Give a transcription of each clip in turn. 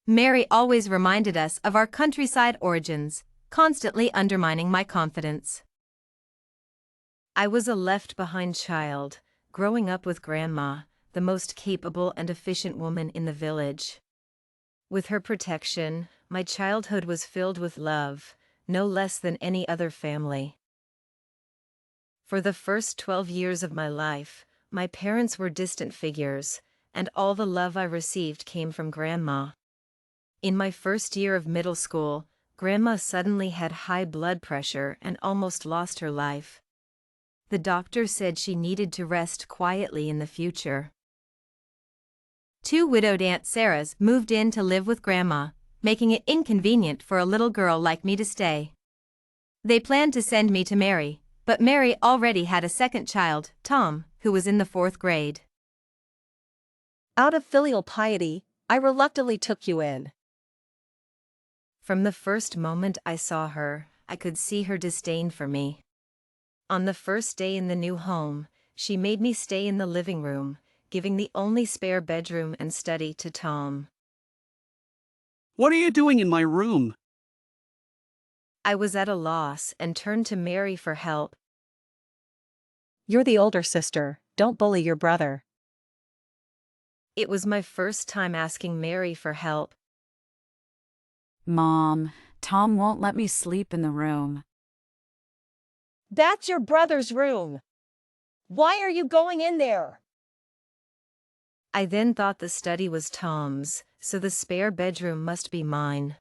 Mary always reminded us of our countryside origins, constantly undermining my confidence. I was a left-behind child, growing up with Grandma, the most capable and efficient woman in the village. With her protection, my childhood was filled with love, no less than any other family. For the first 12 years of my life, my parents were distant figures, and all the love I received came from Grandma. In my first year of middle school, Grandma suddenly had high blood pressure and almost lost her life. The doctor said she needed to rest quietly in the future. Two widowed Aunt Sarahs moved in to live with Grandma, making it inconvenient for a little girl like me to stay. They planned to send me to Mary, but Mary already had a second child, Tom, who was in the 4th grade. Out of filial piety, I reluctantly took you in. From the first moment I saw her, I could see her disdain for me. On the first day in the new home, she made me stay in the living room, giving the only spare bedroom and study to Tom. What are you doing in my room? I was at a loss and turned to Mary for help. You're the older sister, don't bully your brother. It was my first time asking Mary for help. Mom, Tom won't let me sleep in the room. That's your brother's room. Why are you going in there? I then thought the study was Tom's, so the spare bedroom must be mine.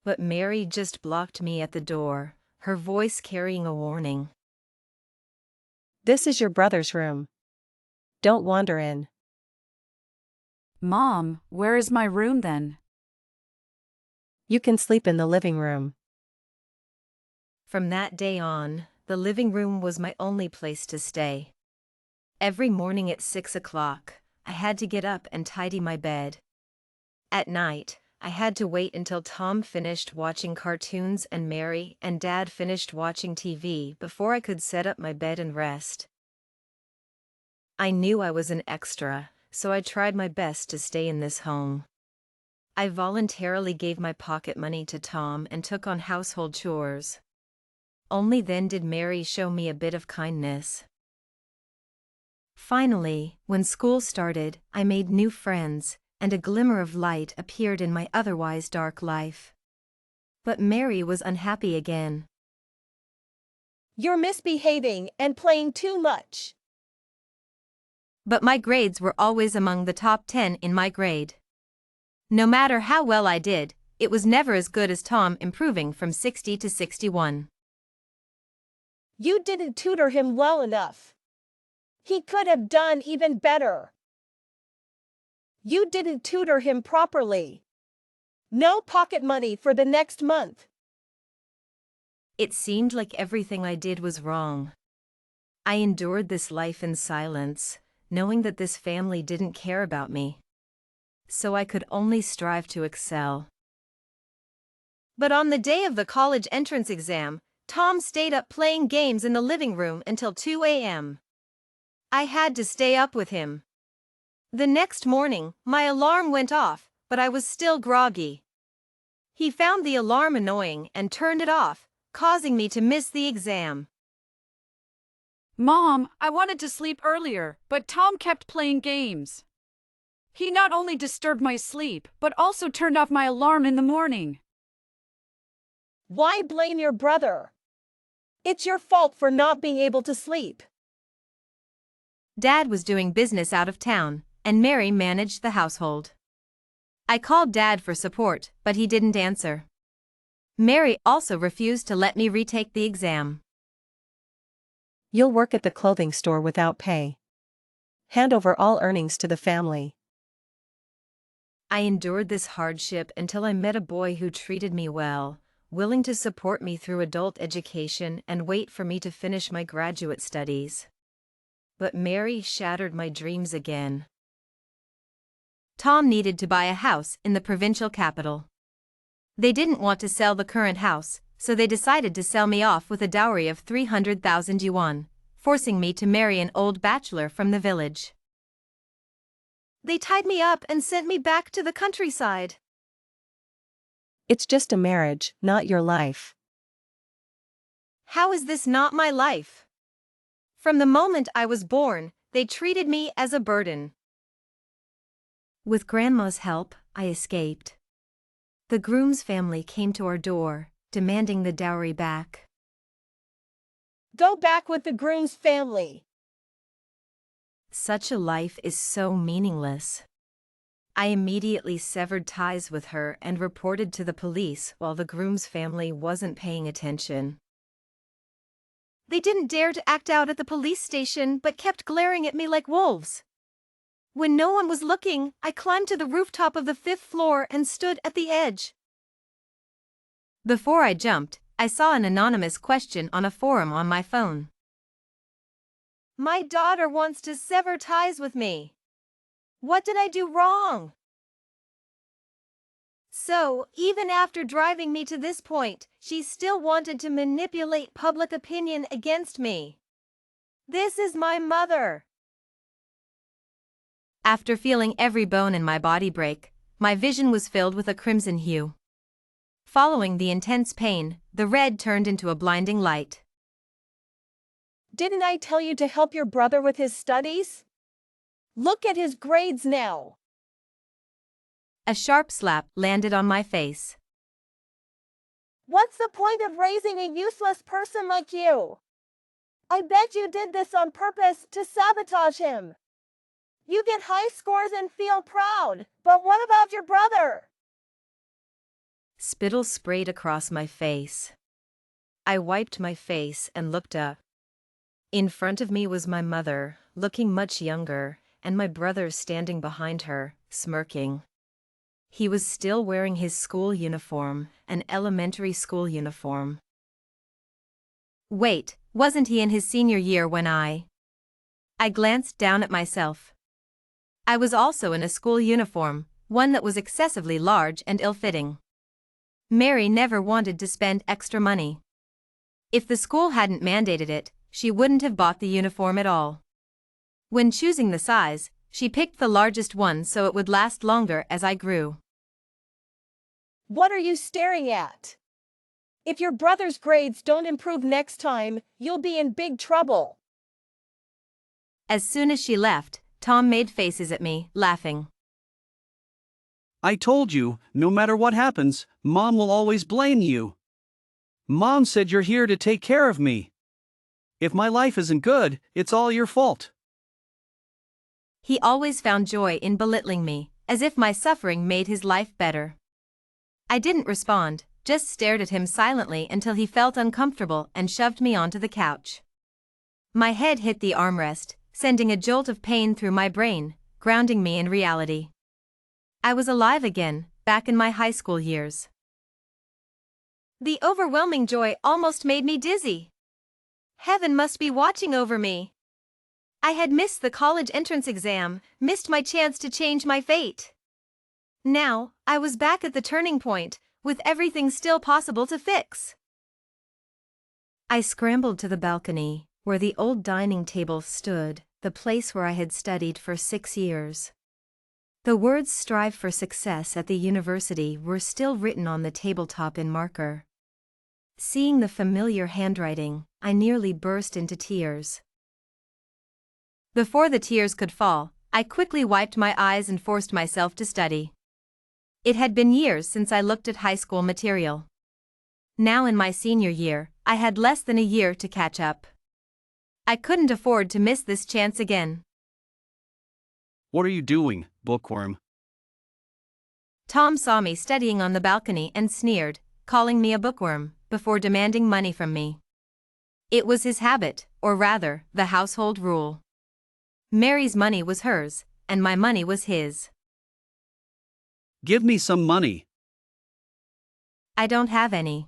But Mary just blocked me at the door, her voice carrying a warning. This is your brother's room. Don't wander in. Mom, where is my room then? You can sleep in the living room. From that day on, the living room was my only place to stay. Every morning at 6 o'clock, I had to get up and tidy my bed. At night, I had to wait until Tom finished watching cartoons and Mary and Dad finished watching TV before I could set up my bed and rest. I knew I was an extra, so I tried my best to stay in this home. I voluntarily gave my pocket money to Tom and took on household chores. Only then did Mary show me a bit of kindness. Finally, when school started, I made new friends, and a glimmer of light appeared in my otherwise dark life. But Mary was unhappy again. You're misbehaving and playing too much. But my grades were always among the top 10 in my grade. No matter how well I did, it was never as good as Tom improving from 60 to 61. You didn't tutor him well enough. He could have done even better. You didn't tutor him properly. No pocket money for the next month. It seemed like everything I did was wrong. I endured this life in silence, knowing that this family didn't care about me. So I could only strive to excel. But on the day of the college entrance exam, Tom stayed up playing games in the living room until 2 a.m. I had to stay up with him. The next morning, my alarm went off, but I was still groggy. He found the alarm annoying and turned it off, causing me to miss the exam. Mom, I wanted to sleep earlier, but Tom kept playing games. He not only disturbed my sleep, but also turned off my alarm in the morning. Why blame your brother? It's your fault for not being able to sleep. Dad was doing business out of town, and Mary managed the household. I called Dad for support, but he didn't answer. Mary also refused to let me retake the exam. You'll work at the clothing store without pay. Hand over all earnings to the family. I endured this hardship until I met a boy who treated me well, willing to support me through adult education and wait for me to finish my graduate studies. But Mary shattered my dreams again. Tom needed to buy a house in the provincial capital. They didn't want to sell the current house, so they decided to sell me off with a dowry of 300,000 yuan, forcing me to marry an old bachelor from the village. They tied me up and sent me back to the countryside. It's just a marriage, not your life. How is this not my life? From the moment I was born, they treated me as a burden. With Grandma's help, I escaped. The groom's family came to our door, demanding the dowry back. Go back with the groom's family. Such a life is so meaningless. I immediately severed ties with her and reported to the police while the groom's family wasn't paying attention. They didn't dare to act out at the police station but kept glaring at me like wolves. When no one was looking, I climbed to the rooftop of the 5th floor and stood at the edge. Before I jumped, I saw an anonymous question on a forum on my phone. My daughter wants to sever ties with me. What did I do wrong? So, even after driving me to this point, she still wanted to manipulate public opinion against me. This is my mother. After feeling every bone in my body break, my vision was filled with a crimson hue. Following the intense pain, the red turned into a blinding light. Didn't I tell you to help your brother with his studies? Look at his grades now. A sharp slap landed on my face. What's the point of raising a useless person like you? I bet you did this on purpose to sabotage him. You get high scores and feel proud, but what about your brother? Spittle sprayed across my face. I wiped my face and looked up. In front of me was my mother, looking much younger, and my brother standing behind her, smirking. He was still wearing his school uniform, an elementary school uniform. Wait, wasn't he in his senior year when I glanced down at myself. I was also in a school uniform, one that was excessively large and ill-fitting. Mary never wanted to spend extra money. If the school hadn't mandated it, she wouldn't have bought the uniform at all. When choosing the size, she picked the largest one so it would last longer as I grew. What are you staring at? If your brother's grades don't improve next time, you'll be in big trouble. As soon as she left, Tom made faces at me, laughing. I told you, no matter what happens, Mom will always blame you. Mom said you're here to take care of me. If my life isn't good, it's all your fault. He always found joy in belittling me, as if my suffering made his life better. I didn't respond, just stared at him silently until he felt uncomfortable and shoved me onto the couch. My head hit the armrest, sending a jolt of pain through my brain, grounding me in reality. I was alive again, back in my high school years. The overwhelming joy almost made me dizzy. Heaven must be watching over me. I had missed the college entrance exam, missed my chance to change my fate. Now, I was back at the turning point, with everything still possible to fix. I scrambled to the balcony, where the old dining table stood, the place where I had studied for 6 years. The words "strive for success at the university" were still written on the tabletop in marker. Seeing the familiar handwriting, I nearly burst into tears. Before the tears could fall, I quickly wiped my eyes and forced myself to study. It had been years since I looked at high school material. Now in my senior year, I had less than a year to catch up. I couldn't afford to miss this chance again. What are you doing, bookworm? Tom saw me studying on the balcony and sneered, calling me a bookworm, before demanding money from me. It was his habit, or rather, the household rule. Mary's money was hers, and my money was his. Give me some money. I don't have any.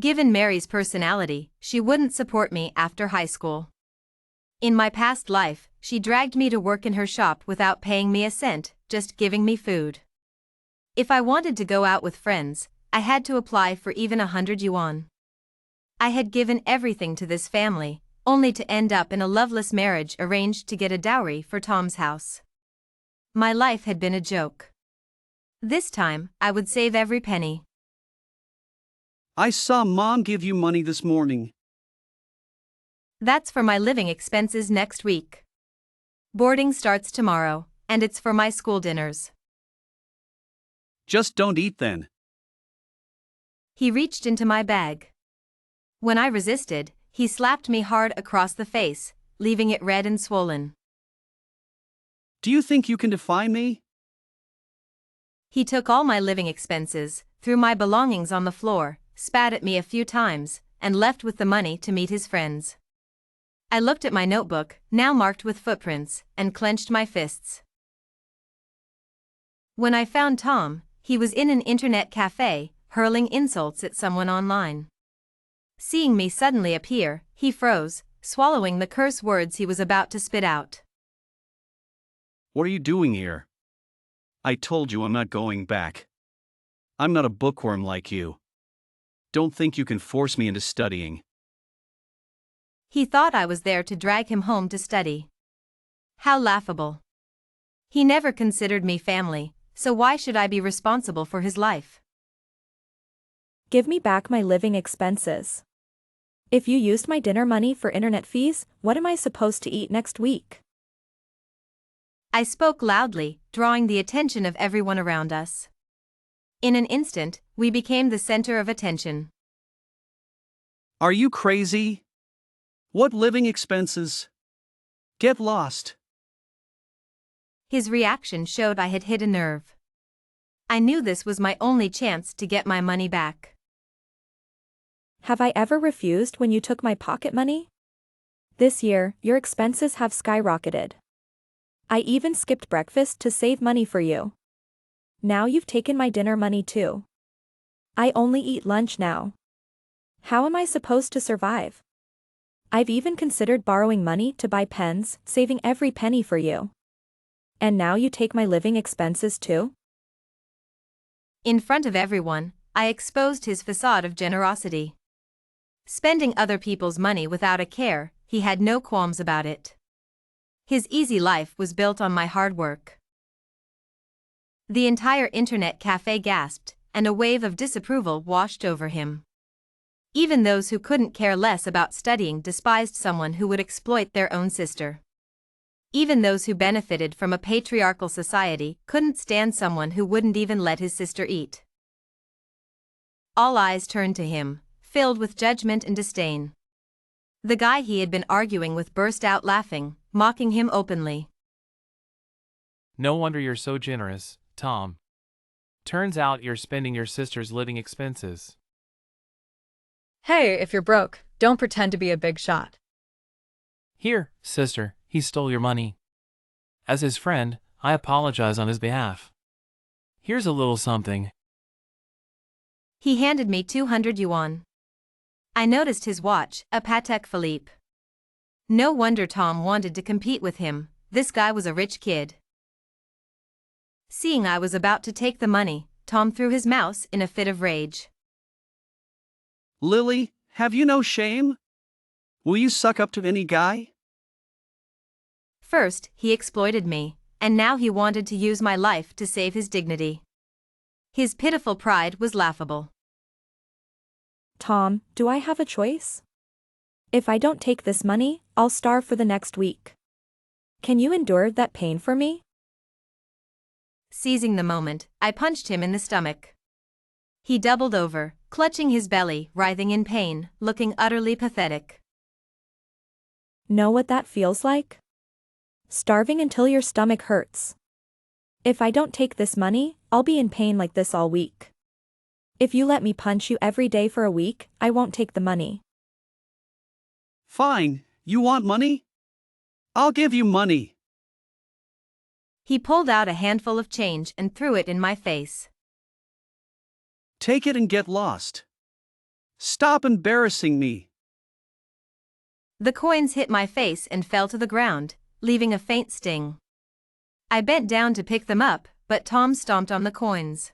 Given Mary's personality, she wouldn't support me after high school. In my past life, she dragged me to work in her shop without paying me a cent, just giving me food. If I wanted to go out with friends, I had to apply for even 100 yuan. I had given everything to this family, only to end up in a loveless marriage arranged to get a dowry for Tom's house. My life had been a joke. This time, I would save every penny. I saw Mom give you money this morning. That's for my living expenses next week. Boarding starts tomorrow, and it's for my school dinners. Just don't eat then. He reached into my bag. When I resisted, he slapped me hard across the face, leaving it red and swollen. Do you think you can defy me? He took all my living expenses, threw my belongings on the floor, spat at me a few times, and left with the money to meet his friends. I looked at my notebook, now marked with footprints, and clenched my fists. When I found Tom, he was in an internet cafe, hurling insults at someone online. Seeing me suddenly appear, he froze, swallowing the curse words he was about to spit out. What are you doing here? I told you I'm not going back. I'm not a bookworm like you. Don't think you can force me into studying. He thought I was there to drag him home to study. How laughable. He never considered me family, so why should I be responsible for his life? Give me back my living expenses. If you used my dinner money for internet fees, what am I supposed to eat next week? I spoke loudly, drawing the attention of everyone around us. In an instant, we became the center of attention. Are you crazy? What living expenses? Get lost. His reaction showed I had hit a nerve. I knew this was my only chance to get my money back. Have I ever refused when you took my pocket money? This year, your expenses have skyrocketed. I even skipped breakfast to save money for you. Now you've taken my dinner money too. I only eat lunch now. How am I supposed to survive? I've even considered borrowing money to buy pens, saving every penny for you. And now you take my living expenses too? In front of everyone, I exposed his facade of generosity. Spending other people's money without a care, he had no qualms about it. His easy life was built on my hard work. The entire internet cafe gasped, and a wave of disapproval washed over him. Even those who couldn't care less about studying despised someone who would exploit their own sister. Even those who benefited from a patriarchal society couldn't stand someone who wouldn't even let his sister eat. All eyes turned to him, filled with judgment and disdain. The guy he had been arguing with burst out laughing, mocking him openly. No wonder you're so generous, Tom. Turns out you're spending your sister's living expenses. Hey, if you're broke, don't pretend to be a big shot. Here, sister, he stole your money. As his friend, I apologize on his behalf. Here's a little something. He handed me 200 yuan. I noticed his watch, a Patek Philippe. No wonder Tom wanted to compete with him, this guy was a rich kid. Seeing I was about to take the money, Tom threw his mouse in a fit of rage. Lily, have you no shame? Will you suck up to any guy? First, he exploited me, and now he wanted to use my life to save his dignity. His pitiful pride was laughable. Tom, do I have a choice? If I don't take this money, I'll starve for the next week. Can you endure that pain for me? Seizing the moment, I punched him in the stomach. He doubled over, clutching his belly, writhing in pain, looking utterly pathetic. Know what that feels like? Starving until your stomach hurts. If I don't take this money, I'll be in pain like this all week. If you let me punch you every day for a week, I won't take the money. Fine, you want money? I'll give you money. He pulled out a handful of change and threw it in my face. Take it and get lost. Stop embarrassing me. The coins hit my face and fell to the ground, leaving a faint sting. I bent down to pick them up, but Tom stomped on the coins.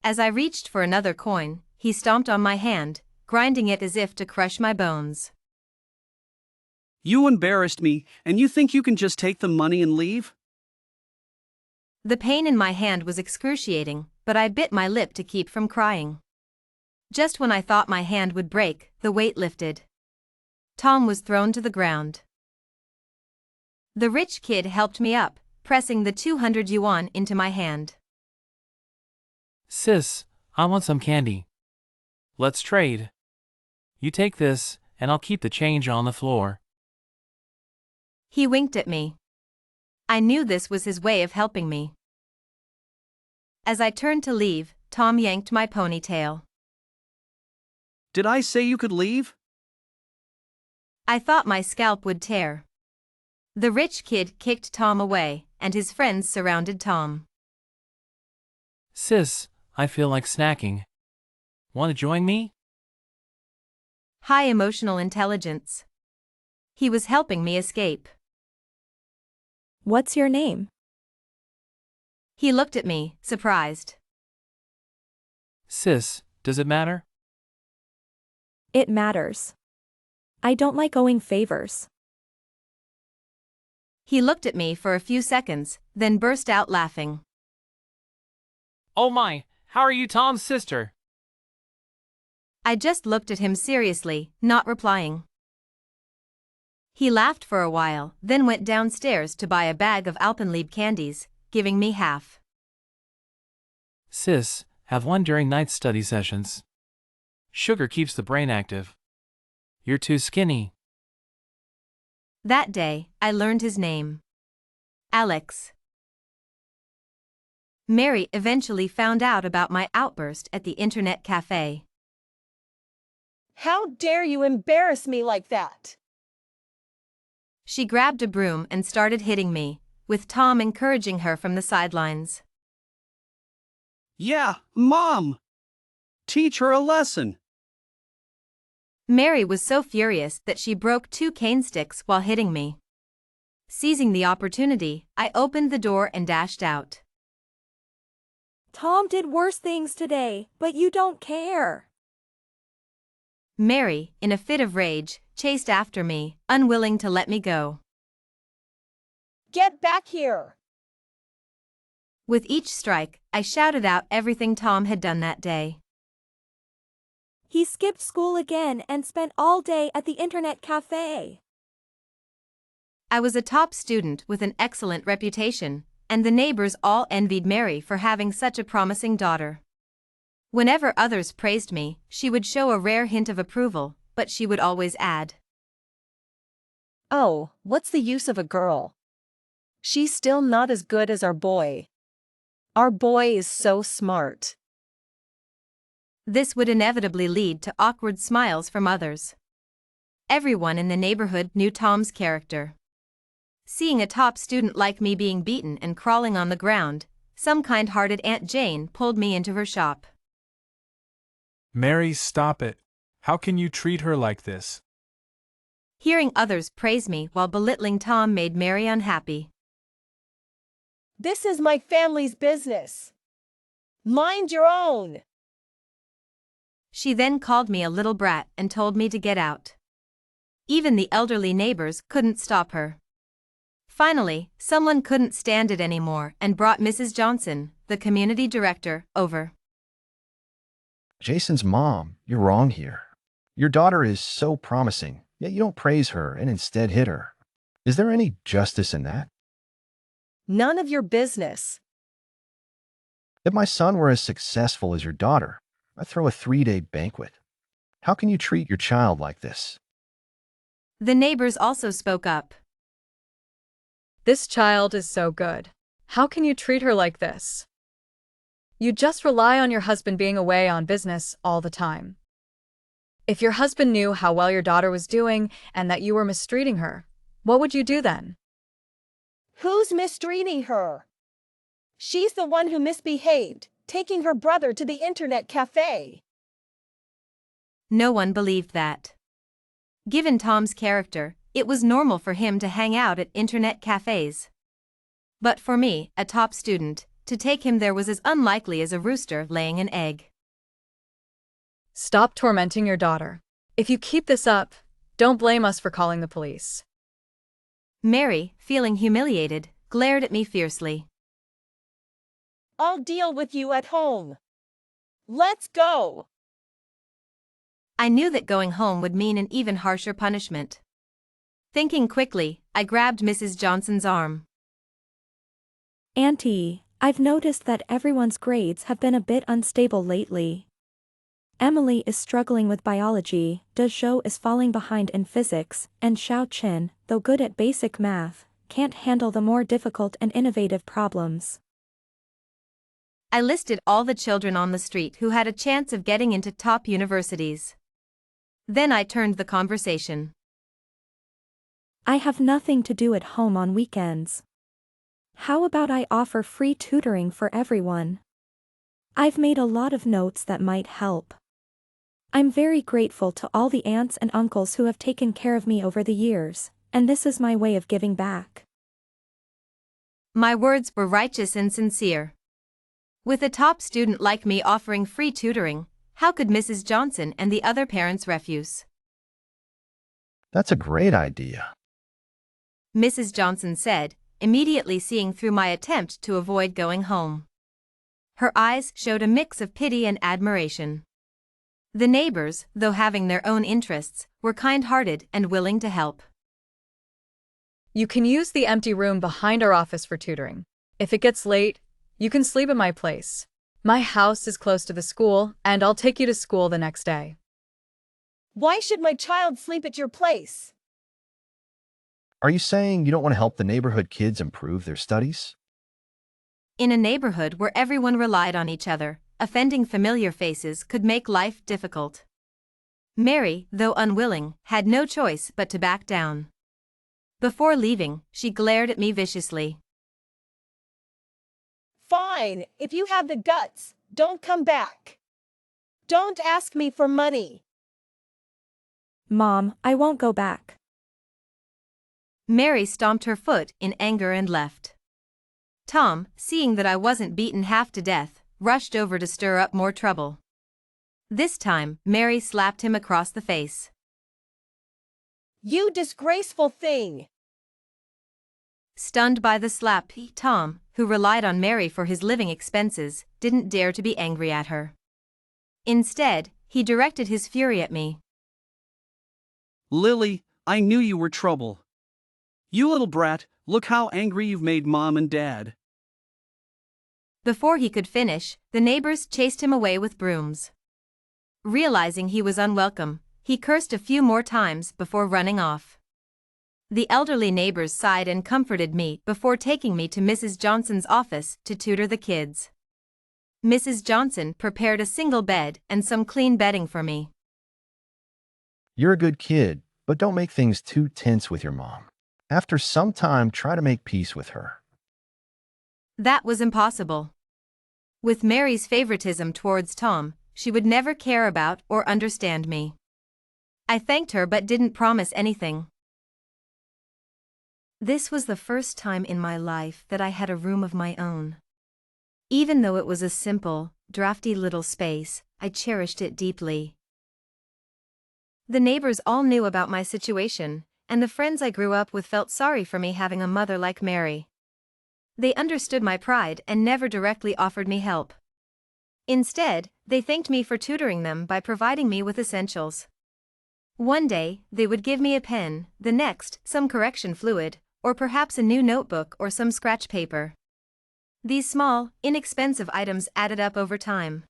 As I reached for another coin, he stomped on my hand, grinding it as if to crush my bones. You embarrassed me, and you think you can just take the money and leave? The pain in my hand was excruciating, but I bit my lip to keep from crying. Just when I thought my hand would break, the weight lifted. Tom was thrown to the ground. The rich kid helped me up, pressing the 200 yuan into my hand. Sis, I want some candy. Let's trade. You take this, and I'll keep the change on the floor. He winked at me. I knew this was his way of helping me. As I turned to leave, Tom yanked my ponytail. Did I say you could leave? I thought my scalp would tear. The rich kid kicked Tom away, and his friends surrounded Tom. Sis, I feel like snacking. Want to join me? High emotional intelligence. He was helping me escape. What's your name? He looked at me, surprised. Sis, does it matter? It matters. I don't like owing favors. He looked at me for a few seconds, then burst out laughing. Oh my, how are you Tom's sister? I just looked at him seriously, not replying. He laughed for a while, then went downstairs to buy a bag of Alpenliebe candies, giving me half. Sis, have one during night study sessions. Sugar keeps the brain active. You're too skinny. That day, I learned his name. Alex. Mary eventually found out about my outburst at the internet cafe. How dare you embarrass me like that? She grabbed a broom and started hitting me, with Tom encouraging her from the sidelines. Yeah, Mom! Teach her a lesson. Mary was so furious that she broke 2 cane sticks while hitting me. Seizing the opportunity, I opened the door and dashed out. Tom did worse things today, but you don't care. Mary, in a fit of rage, chased after me, unwilling to let me go. Get back here! With each strike, I shouted out everything Tom had done that day. He skipped school again and spent all day at the internet cafe. I was a top student with an excellent reputation, and the neighbors all envied Mary for having such a promising daughter. Whenever others praised me, she would show a rare hint of approval, but she would always add, Oh, what's the use of a girl? She's still not as good as our boy. Our boy is so smart. This would inevitably lead to awkward smiles from others. Everyone in the neighborhood knew Tom's character. Seeing a top student like me being beaten and crawling on the ground, some kind-hearted Aunt Jane pulled me into her shop. Mary, stop it. How can you treat her like this? Hearing others praise me while belittling Tom made Mary unhappy. This is my family's business. Mind your own. She then called me a little brat and told me to get out. Even the elderly neighbors couldn't stop her. Finally, someone couldn't stand it anymore and brought Mrs. Johnson, the community director, over. Jason's mom, you're wrong here. Your daughter is so promising, yet you don't praise her and instead hit her. Is there any justice in that? None of your business. If my son were as successful as your daughter, I'd throw a 3-day banquet. How can you treat your child like this? The neighbors also spoke up. This child is so good. How can you treat her like this? You just rely on your husband being away on business all the time. If your husband knew how well your daughter was doing and that you were mistreating her, what would you do then? Who's mistreating her? She's the one who misbehaved, taking her brother to the internet cafe. No one believed that. Given Tom's character, it was normal for him to hang out at internet cafes. But for me, a top student, to take him there was as unlikely as a rooster laying an egg. Stop tormenting your daughter. If you keep this up, don't blame us for calling the police. Mary, feeling humiliated, glared at me fiercely. I'll deal with you at home. Let's go. I knew that going home would mean an even harsher punishment. Thinking quickly, I grabbed Mrs. Johnson's arm. Auntie, I've noticed that everyone's grades have been a bit unstable lately. Emily is struggling with biology, Zhao is falling behind in physics, and Xiao Qin, though good at basic math, can't handle the more difficult and innovative problems. I listed all the children on the street who had a chance of getting into top universities. Then I turned the conversation. I have nothing to do at home on weekends. How about I offer free tutoring for everyone? I've made a lot of notes that might help. I'm very grateful to all the aunts and uncles who have taken care of me over the years, and this is my way of giving back. My words were righteous and sincere. With a top student like me offering free tutoring, how could Mrs. Johnson and the other parents refuse? That's a great idea. Mrs. Johnson said, immediately seeing through my attempt to avoid going home. Her eyes showed a mix of pity and admiration. The neighbors, though having their own interests, were kind-hearted and willing to help. You can use the empty room behind our office for tutoring. If it gets late, you can sleep at my place. My house is close to the school, and I'll take you to school the next day. Why should my child sleep at your place? Are you saying you don't want to help the neighborhood kids improve their studies? In a neighborhood where everyone relied on each other, offending familiar faces could make life difficult. Mary, though unwilling, had no choice but to back down. Before leaving, she glared at me viciously. Fine, if you have the guts, don't come back. Don't ask me for money. Mom, I won't go back. Mary stomped her foot in anger and left. Tom, seeing that I wasn't beaten half to death, rushed over to stir up more trouble. This time, Mary slapped him across the face. You disgraceful thing! Stunned by the slap, Tom, who relied on Mary for his living expenses, didn't dare to be angry at her. Instead, he directed his fury at me. Lily, I knew you were trouble. You little brat, look how angry you've made Mom and Dad. Before he could finish, the neighbors chased him away with brooms. Realizing he was unwelcome, he cursed a few more times before running off. The elderly neighbors sighed and comforted me before taking me to Mrs. Johnson's office to tutor the kids. Mrs. Johnson prepared a single bed and some clean bedding for me. You're a good kid, but don't make things too tense with your mom. After some time, try to make peace with her. That was impossible. With Mary's favoritism towards Tom, she would never care about or understand me. I thanked her but didn't promise anything. This was the first time in my life that I had a room of my own. Even though it was a simple, drafty little space, I cherished it deeply. The neighbors all knew about my situation, and the friends I grew up with felt sorry for me having a mother like Mary. They understood my pride and never directly offered me help. Instead, they thanked me for tutoring them by providing me with essentials. One day, they would give me a pen, the next, some correction fluid, or perhaps a new notebook or some scratch paper. These small, inexpensive items added up over time.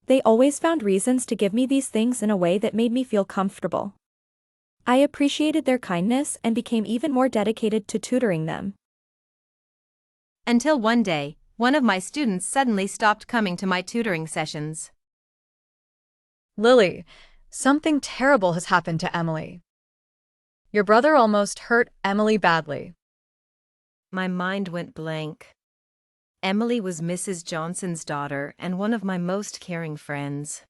They always found reasons to give me these things in a way that made me feel comfortable. I appreciated their kindness and became even more dedicated to tutoring them. Until one day, one of my students suddenly stopped coming to my tutoring sessions. Lily, something terrible has happened to Emily. Your brother almost hurt Emily badly. My mind went blank. Emily was Mrs. Johnson's daughter and one of my most caring friends.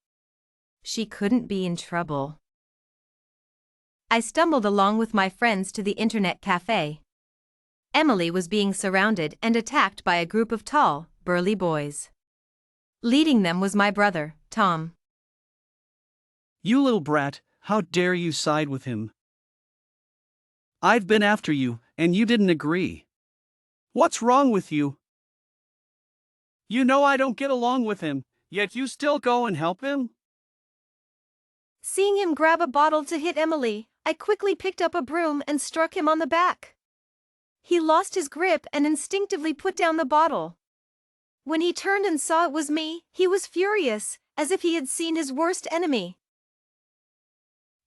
She couldn't be in trouble. I stumbled along with my friends to the internet cafe. Emily was being surrounded and attacked by a group of tall, burly boys. Leading them was my brother, Tom. You little brat, how dare you side with him? I've been after you, and you didn't agree. What's wrong with you? You know I don't get along with him, yet you still go and help him? Seeing him grab a bottle to hit Emily, I quickly picked up a broom and struck him on the back. He lost his grip and instinctively put down the bottle. When he turned and saw it was me, he was furious, as if he had seen his worst enemy.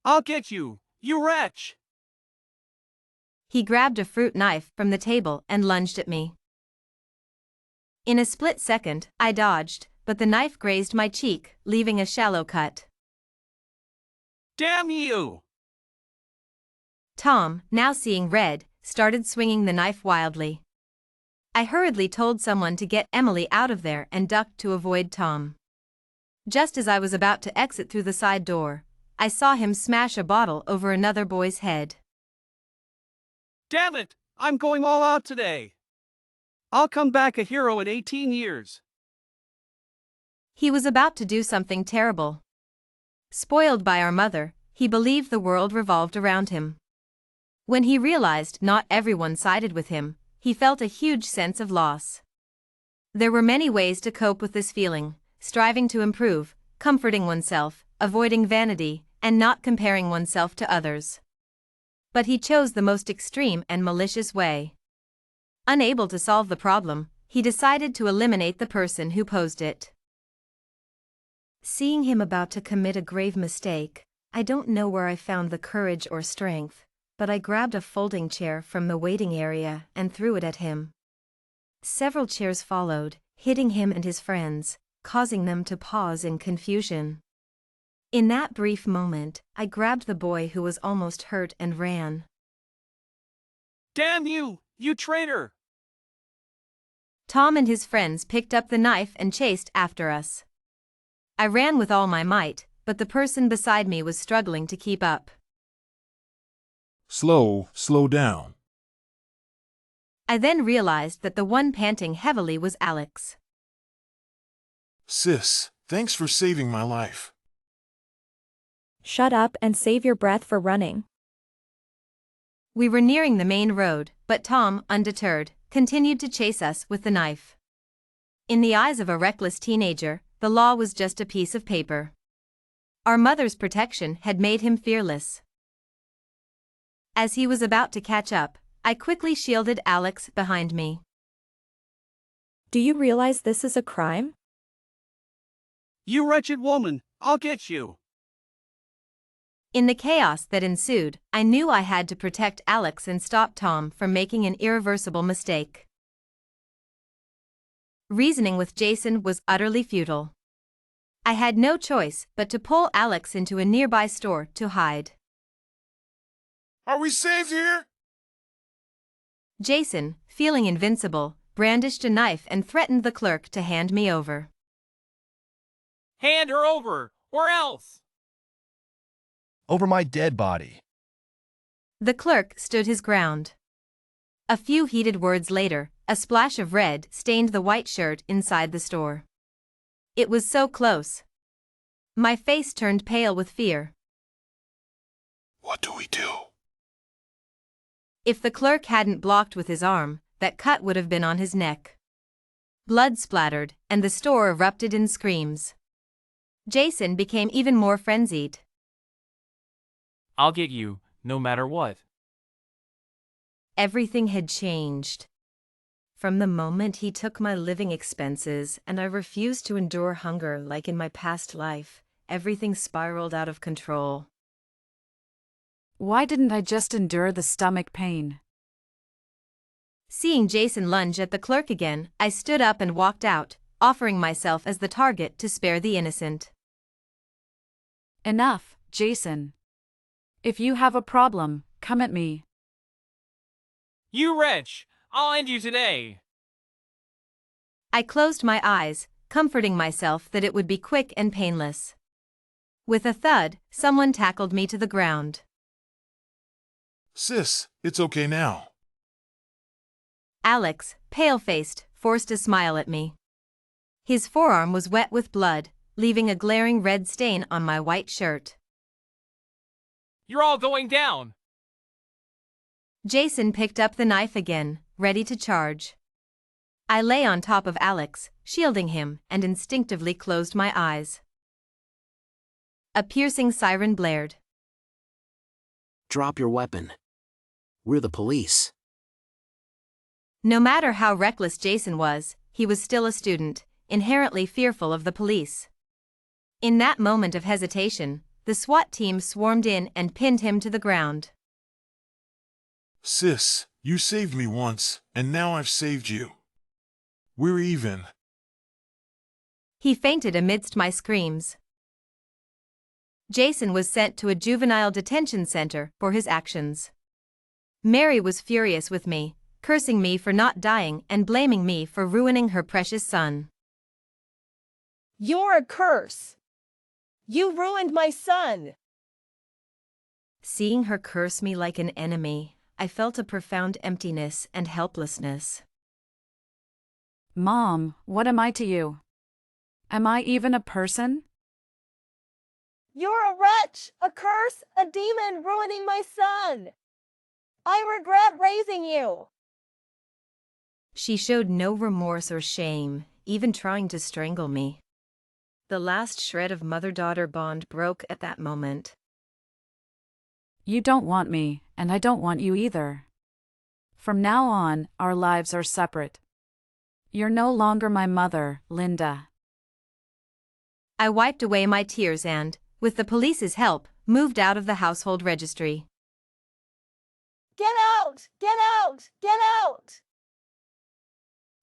I'll get you, you wretch! He grabbed a fruit knife from the table and lunged at me. In a split second, I dodged, but the knife grazed my cheek, leaving a shallow cut. Damn you! Tom, now seeing red, started swinging the knife wildly. I hurriedly told someone to get Emily out of there and ducked to avoid Tom. Just as I was about to exit through the side door, I saw him smash a bottle over another boy's head. Damn it! I'm going all out today! I'll come back a hero in 18 years. He was about to do something terrible. Spoiled by our mother, he believed the world revolved around him. When he realized not everyone sided with him, he felt a huge sense of loss. There were many ways to cope with this feeling: striving to improve, comforting oneself, avoiding vanity, and not comparing oneself to others. But he chose the most extreme and malicious way. Unable to solve the problem, he decided to eliminate the person who posed it. Seeing him about to commit a grave mistake, I don't know where I found the courage or strength, but I grabbed a folding chair from the waiting area and threw it at him. Several chairs followed, hitting him and his friends, causing them to pause in confusion. In that brief moment, I grabbed the boy who was almost hurt and ran. Damn you, you traitor! Tom and his friends picked up the knife and chased after us. I ran with all my might, but the person beside me was struggling to keep up. Slow down. I then realized that the one panting heavily was Alex. Sis, thanks for saving my life. Shut up and save your breath for running. We were nearing the main road, but Tom, undeterred, continued to chase us with the knife. In the eyes of a reckless teenager, the law was just a piece of paper. Our mother's protection had made him fearless. As he was about to catch up, I quickly shielded Alex behind me. Do you realize this is a crime? You wretched woman, I'll get you! In the chaos that ensued, I knew I had to protect Alex and stop Tom from making an irreversible mistake. Reasoning with Jason was utterly futile. I had no choice but to pull Alex into a nearby store to hide. Are we safe here? Jason, feeling invincible, brandished a knife and threatened the clerk to hand me over. Hand her over, or else! Over my dead body. The clerk stood his ground. A few heated words later, a splash of red stained the white shirt inside the store. It was so close. My face turned pale with fear. What do we do? If the clerk hadn't blocked with his arm, that cut would have been on his neck. Blood splattered, and the store erupted in screams. Jason became even more frenzied. I'll get you, no matter what. Everything had changed. From the moment he took my living expenses and I refused to endure hunger like in my past life, everything spiraled out of control. Why didn't I just endure the stomach pain? Seeing Jason lunge at the clerk again, I stood up and walked out, offering myself as the target to spare the innocent. Enough, Jason. If you have a problem, come at me. You wretch! I'll end you today! I closed my eyes, comforting myself that it would be quick and painless. With a thud, someone tackled me to the ground. Sis, it's okay now. Alex, pale-faced, forced a smile at me. His forearm was wet with blood, leaving a glaring red stain on my white shirt. You're all going down! Jason picked up the knife again, ready to charge. I lay on top of Alex, shielding him, and instinctively closed my eyes. A piercing siren blared. Drop your weapon. We're the police. No matter how reckless Jason was, he was still a student, inherently fearful of the police. In that moment of hesitation, the SWAT team swarmed in and pinned him to the ground. Sis, you saved me once, and now I've saved you. We're even. He fainted amidst my screams. Jason was sent to a juvenile detention center for his actions. Mary was furious with me, cursing me for not dying and blaming me for ruining her precious son. You're a curse. You ruined my son. Seeing her curse me like an enemy, I felt a profound emptiness and helplessness. Mom, what am I to you? Am I even a person? You're a wretch, a curse, a demon ruining my son. I regret raising you. She showed no remorse or shame, even trying to strangle me. The last shred of mother-daughter bond broke at that moment. You don't want me, and I don't want you either. From now on, our lives are separate. You're no longer my mother, Linda. I wiped away my tears and, with the police's help, moved out of the household registry. Get out! Get out! Get out!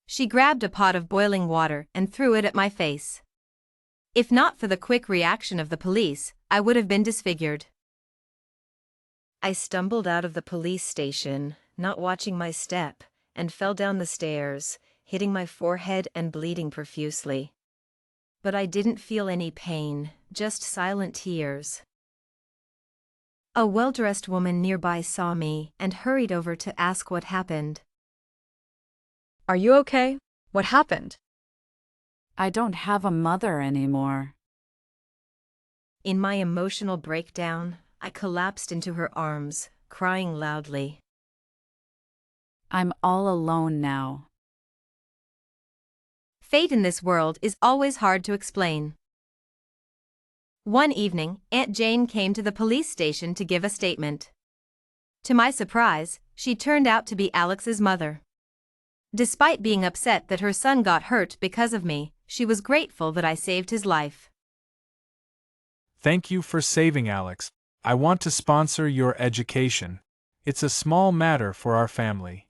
She grabbed a pot of boiling water and threw it at my face. If not for the quick reaction of the police, I would have been disfigured. I stumbled out of the police station, not watching my step, and fell down the stairs, hitting my forehead and bleeding profusely. But I didn't feel any pain, just silent tears. A well-dressed woman nearby saw me and hurried over to ask what happened. Are you okay? What happened? I don't have a mother anymore. In my emotional breakdown, I collapsed into her arms, crying loudly. I'm all alone now. Fate in this world is always hard to explain. One evening, Aunt Jane came to the police station to give a statement. To my surprise, she turned out to be Alex's mother. Despite being upset that her son got hurt because of me, she was grateful that I saved his life. Thank you for saving Alex. I want to sponsor your education. It's a small matter for our family.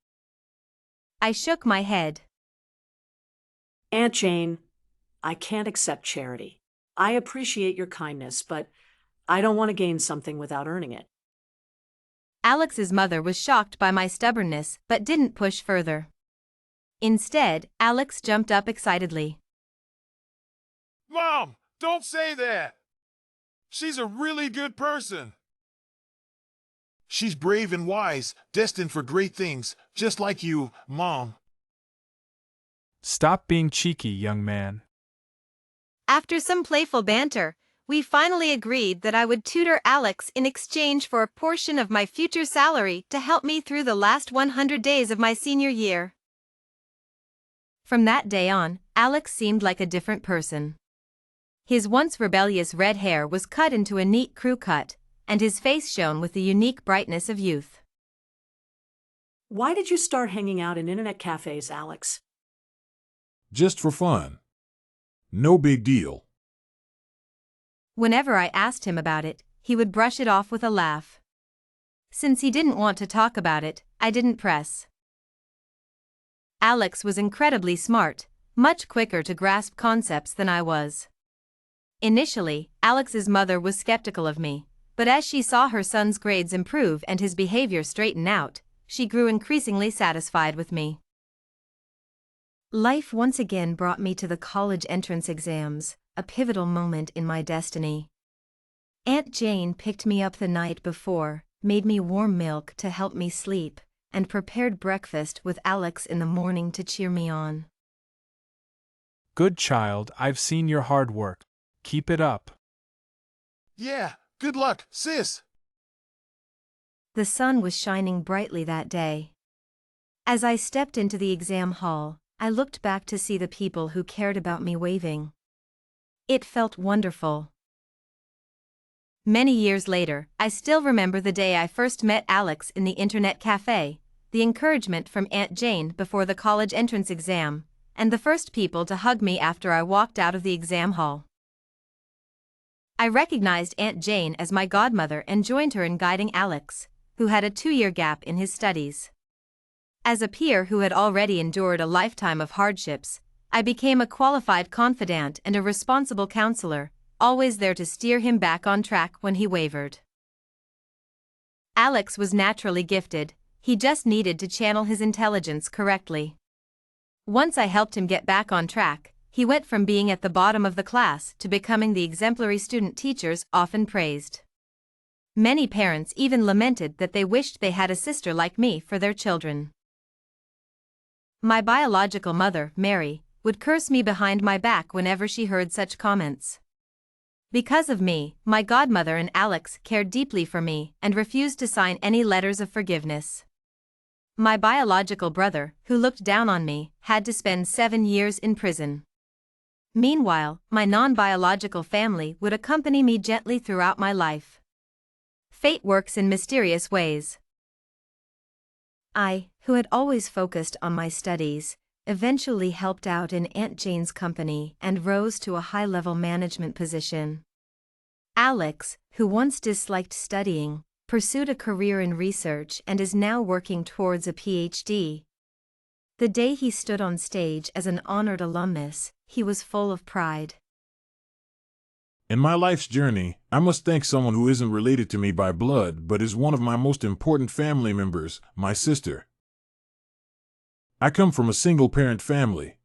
I shook my head. Aunt Jane, I can't accept charity. I appreciate your kindness, but I don't want to gain something without earning it. Alex's mother was shocked by my stubbornness but didn't push further. Instead, Alex jumped up excitedly. Mom, don't say that. She's a really good person. She's brave and wise, destined for great things, just like you, Mom. Stop being cheeky, young man. After some playful banter, we finally agreed that I would tutor Alex in exchange for a portion of my future salary to help me through the last 100 days of my senior year. From that day on, Alex seemed like a different person. His once rebellious red hair was cut into a neat crew cut, and his face shone with the unique brightness of youth. Why did you start hanging out in internet cafes, Alex? Just for fun. No big deal. Whenever I asked him about it, he would brush it off with a laugh. Since he didn't want to talk about it, I didn't press. Alex was incredibly smart, much quicker to grasp concepts than I was. Initially, Alex's mother was skeptical of me, but as she saw her son's grades improve and his behavior straighten out, she grew increasingly satisfied with me. Life once again brought me to the college entrance exams, a pivotal moment in my destiny. Aunt Jane picked me up the night before, made me warm milk to help me sleep, and prepared breakfast with Alex in the morning to cheer me on. Good child, I've seen your hard work. Keep it up. Yeah, good luck, sis. The sun was shining brightly that day. As I stepped into the exam hall, I looked back to see the people who cared about me waving. It felt wonderful. Many years later, I still remember the day I first met Alex in the internet cafe, the encouragement from Aunt Jane before the college entrance exam, and the first people to hug me after I walked out of the exam hall. I recognized Aunt Jane as my godmother and joined her in guiding Alex, who had a 2-year gap in his studies. As a peer who had already endured a lifetime of hardships, I became a qualified confidant and a responsible counselor, always there to steer him back on track when he wavered. Alex was naturally gifted, he just needed to channel his intelligence correctly. Once I helped him get back on track, he went from being at the bottom of the class to becoming the exemplary student teachers often praised. Many parents even lamented that they wished they had a sister like me for their children. My biological mother, Mary, would curse me behind my back whenever she heard such comments. Because of me, my godmother and Alex cared deeply for me and refused to sign any letters of forgiveness. My biological brother, who looked down on me, had to spend 7 years in prison. Meanwhile, my non-biological family would accompany me gently throughout my life. Fate works in mysterious ways. I, who had always focused on my studies, eventually helped out in Aunt Jane's company and rose to a high-level management position. Alex, who once disliked studying, pursued a career in research and is now working towards a PhD. The day he stood on stage as an honored alumnus, he was full of pride. In my life's journey, I must thank someone who isn't related to me by blood but is one of my most important family members, my sister. I come from a single-parent family.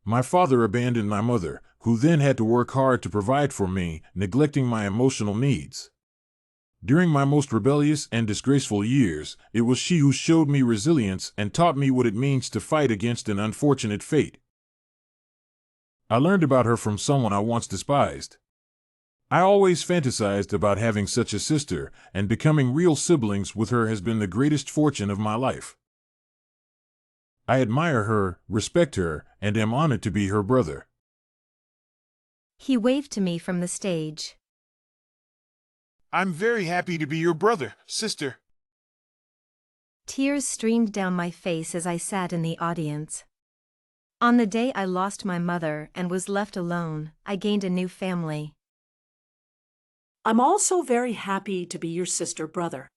My father abandoned my mother, who then had to work hard to provide for me, neglecting my emotional needs. During my most rebellious and disgraceful years, it was she who showed me resilience and taught me what it means to fight against an unfortunate fate. I learned about her from someone I once despised. I always fantasized about having such a sister, and becoming real siblings with her has been the greatest fortune of my life. I admire her, respect her, and am honored to be her brother. He waved to me from the stage. I'm very happy to be your brother, sister. Tears streamed down my face as I sat in the audience. On the day I lost my mother and was left alone, I gained a new family. I'm also very happy to be your sister, brother.